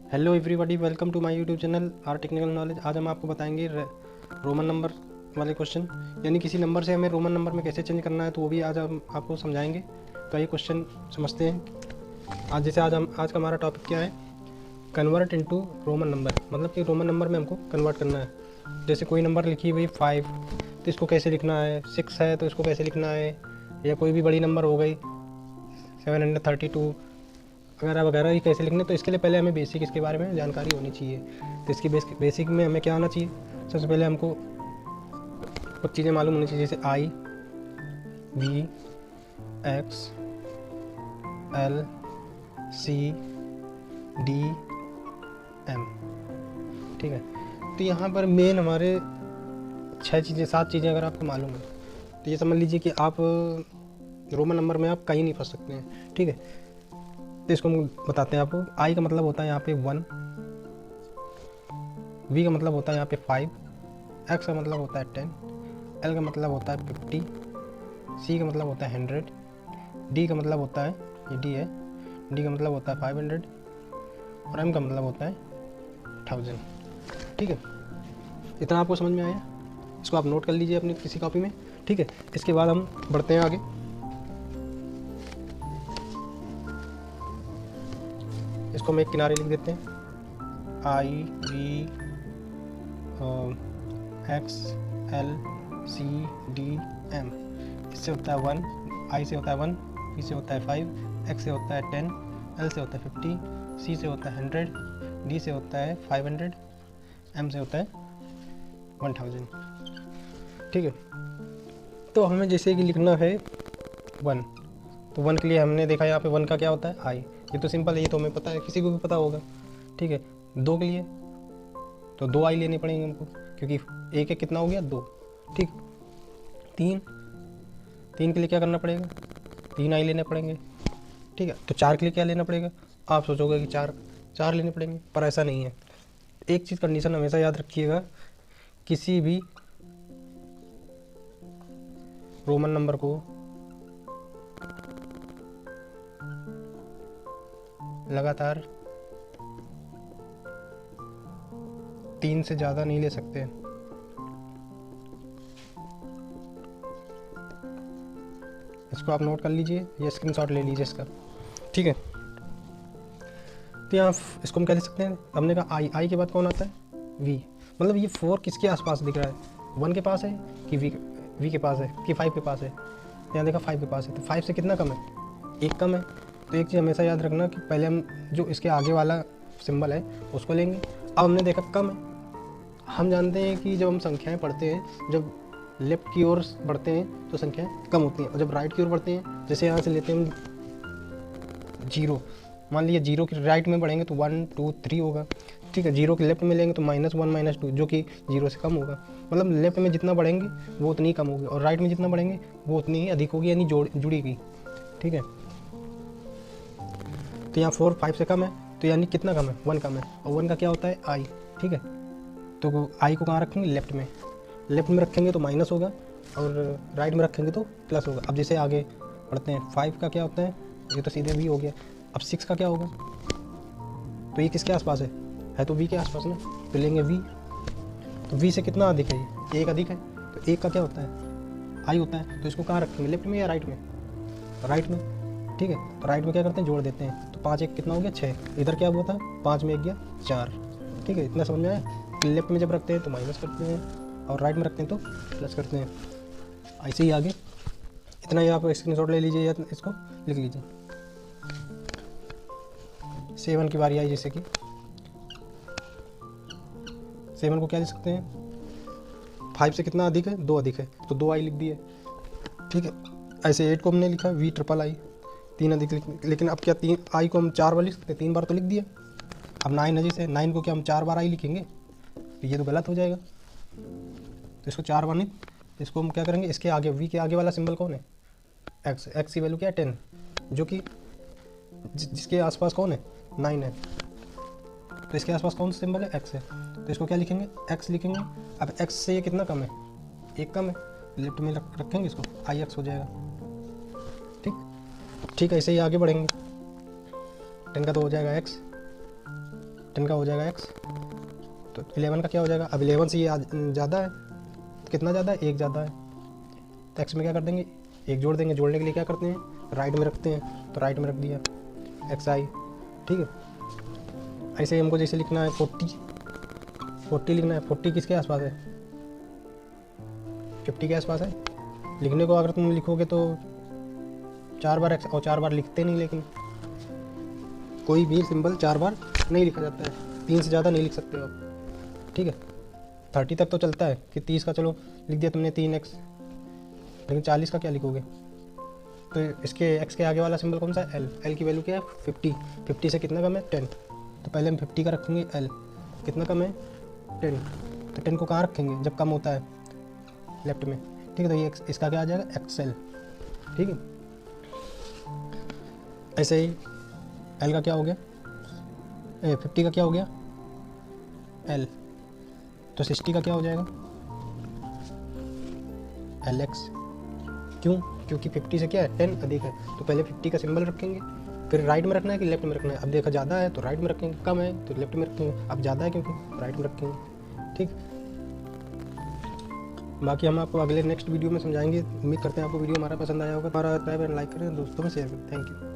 Hello everybody, welcome to my YouTube channel R technical knowledge. आज हम आपको बताएंगे रोमन नंबर वाले क्वेश्चन, यानी किसी नंबर से हमें रोमन नंबर में कैसे चेंज करना है, तो वो भी आज हम आपको समझाएंगे। तो ये क्वेश्चन समझते हैं। आज का हमारा टॉपिक क्या है? कन्वर्ट इनटू रोमन नंबर, मतलब कि रोमन नंबर में हमको कन्वर्ट करना है। जैसे कोई नंबर लिखी हुई 5, तो इसको कैसे लिखना है। 6 है तो इसको कैसे लिखना है, या कोई भी बड़ी नंबर हो गई 732 वगैरह वगैरह, ये कैसे लिखने। तो इसके लिए पहले हमें बेसिक इसके बारे में जानकारी होनी चाहिए। तो इसकी बेसिक में हमें क्या आना चाहिए? सबसे पहले हमको कुछ चीज़ें मालूम होनी चाहिए, जैसे I, V, X, L, C, D, M. ठीक है, तो यहाँ पर मेन हमारे 7 चीज़ें अगर आपको मालूम है तो ये समझ लीजिए कि आप रोमन नंबर में आप कहीं नहीं फंस सकते हैं। ठीक है, तो इसको हम बताते हैं आपको। आई का मतलब होता है यहाँ पे 1, वी का मतलब होता है यहाँ पे 5, एक्स का मतलब होता है 10, एल का मतलब होता है 50, सी का मतलब होता है 100, डी का मतलब होता है, ये डी है, डी का मतलब होता है 500, और एम का मतलब होता है 1000। ठीक है, इतना आपको समझ में आया? इसको आप नोट कर लीजिए अपनी किसी कॉपी में। ठीक है, इसके बाद हम बढ़ते हैं आगे। इसको हम एक किनारे लिख देते हैं, I, V, X, L, C, D, M. इससे होता है 1, आई से होता है 1, वी से होता है 5, एक्स से होता है 10, एल से होता है 50, सी से होता है 100, डी से होता है 500, एम से होता है 1000। ठीक है, तो हमें जैसे कि लिखना है 1, तो 1 के लिए हमने देखा यहाँ पे 1 का क्या होता है, आई। ये तो सिंपल है, ये तो हमें पता है, किसी को भी पता होगा। ठीक है, 2 के लिए तो 2 आई लेनी पड़ेंगे हमको, क्योंकि एक कितना हो गया, 2। ठीक, 3 के लिए क्या करना पड़ेगा, 3 आई लेने पड़ेंगे। ठीक है, तो 4 के लिए क्या लेना पड़ेगा? आप सोचोगे कि 4 लेने पड़ेंगे, पर ऐसा नहीं है। एक चीज़ कंडीशन हमेशा याद रखिएगा, किसी भी रोमन नंबर को लगातार 3 से ज़्यादा नहीं ले सकते। इसको आप नोट कर लीजिए या स्क्रीनशॉट ले लीजिए इसका। ठीक है, तो यहाँ इसको हम क्या लिख सकते हैं? हमने कहा आई के बाद कौन आता है, वी। मतलब ये 4 किसके आसपास दिख रहा है, 1 के पास है कि वी के पास है कि 5 के पास है? यहाँ देखा 5 के पास है, तो 5 से कितना कम है, 1 कम है। तो एक चीज़ हमेशा याद रखना कि पहले हम जो इसके आगे वाला सिंबल है उसको लेंगे। अब हमने देखा कम है। हम जानते हैं कि जब हम संख्याएं पढ़ते हैं, जब लेफ्ट की ओर बढ़ते हैं तो संख्याएं कम होती हैं, और जब राइट की ओर बढ़ते हैं, जैसे यहाँ से लेते हैं हम 0, मान लीजिए 0 की राइट में बढ़ेंगे तो 1 2 3 होगा। ठीक है, 0 के लेफ्ट में लेंगे तो -1 -2, जो कि 0 से कम होगा। मतलब लेफ्ट में जितना बढ़ेंगे वो उतनी ही कम होगी, और राइट में जितना बढ़ेंगे वो उतनी ही अधिक होगी, यानी जुड़ेगी। ठीक है, तो यहाँ 4 5 से कम है, तो यानी कितना कम है, 1 कम है, और 1 का क्या होता है, आई। ठीक है, तो आई को कहाँ रखेंगे, लेफ्ट में। लेफ्ट में रखेंगे तो माइनस होगा, और राइट में रखेंगे तो प्लस होगा। अब जैसे आगे पढ़ते हैं, 5 का क्या होता है, ये तो सीधे वी हो गया। अब 6 का क्या होगा, तो ये किसके आसपास है तो वी के आसपास ना, तो लेंगे वी। तो वी से कितना अधिक है, ये 1 अधिक है, तो 1 का क्या होता है, आई होता है। तो इसको कहाँ रखेंगे, लेफ्ट में या राइट में? राइट में। ठीक है, तो राइट में क्या करते हैं, जोड़ देते हैं, तो 5 1 कितना हो गया, 6। इधर क्या हुआ था, 5 में 1 गया 4। ठीक है, इतना समझ में आया? लेफ्ट में जब रखते हैं तो माइनस करते हैं, और राइट में रखते हैं तो प्लस करते हैं। ऐसे ही आगे, इतना ही आप स्क्रीनशॉट ले लीजिए या इसको लिख लीजिए। 7 की बारी आई, जैसे कि 7 को क्या लिख सकते हैं, 5 से कितना अधिक है, 2 अधिक है, तो 2 आई लिख दिए। ठीक है, ऐसे 8 को हमने लिखा वी ट्रिपल आई, 3 अधिक लेकिन अब क्या 3 आई को हम 4 बार लिख सकते हैं, 3 बार तो लिख दिया। अब 9 है, जैसे 9 को क्या हम 4 बार आई लिखेंगे, तो ये तो गलत हो जाएगा। तो इसको 4 बार नहीं, इसको हम क्या करेंगे, इसके आगे वी के आगे वाला सिंबल कौन है, एक्स। एक्स की वैल्यू क्या है, 10, जो कि जिसके आसपास कौन है, 9 है। तो इसके आसपास कौन सा सिंबल है, एक्स है, तो इसको क्या लिखेंगे, एक्स लिखेंगे। अब एक्स से ये कितना कम है, 1 कम है, लेफ्ट में रखेंगे इसको, आई एक्स हो जाएगा। ठीक, ऐसे ही आगे बढ़ेंगे। 10 का तो हो जाएगा एक्स, 10 का हो जाएगा x, तो 11 का क्या हो जाएगा। अब 11 से ये ज़्यादा है, कितना ज़्यादा है, 1 ज़्यादा है, तो x में क्या कर देंगे, 1 जोड़ देंगे। जोड़ने के लिए क्या करते हैं, राइट में रखते हैं, तो राइट में रख दिया xi, ठीक है। ऐसे ही हमको जैसे लिखना है 40 लिखना है। 40 किसके आसपास है, 50 के आसपास है। लिखने को अगर तुम लिखोगे तो 4 बार x, और 4 बार लिखते नहीं, लेकिन कोई भी सिंबल 4 बार नहीं लिखा जाता है, 3 से ज़्यादा नहीं लिख सकते हो आप, ठीक है। 30 तक तो चलता है कि 30 का चलो लिख दिया तुमने 3x, लेकिन 40 का क्या लिखोगे। तो इसके x के आगे वाला सिंबल कौन सा है, l की वैल्यू क्या है 50। 50 से कितना कम है 10, तो पहले हम 50 का रखेंगे l, कितना कम है 10, तो 10 को कहाँ रखेंगे जब कम होता है, लेफ्ट में, ठीक है। तो ये इसका क्या आ जाएगा XL, ठीक है। ऐसे ही l का क्या हो गया, 50 का क्या हो गया l, तो 60 का क्या हो जाएगा LX। क्यों, क्योंकि 50 से क्या है 10 अधिक है, तो पहले 50 का सिंबल रखेंगे, फिर राइट में रखना है कि लेफ्ट में रखना है। अब देखा ज़्यादा है तो राइट में रखेंगे, कम है तो लेफ्ट में रखेंगे। अब ज़्यादा है क्योंकि राइट में रखेंगे, ठीक। बाकी हम आपको अगले नेक्स्ट वीडियो में समझाएंगे। उम्मीद करते हैं आपको वीडियो हमारा पसंद आया होगा। हमारा लाइक करें, दोस्तों में शेयर करें। Thank you.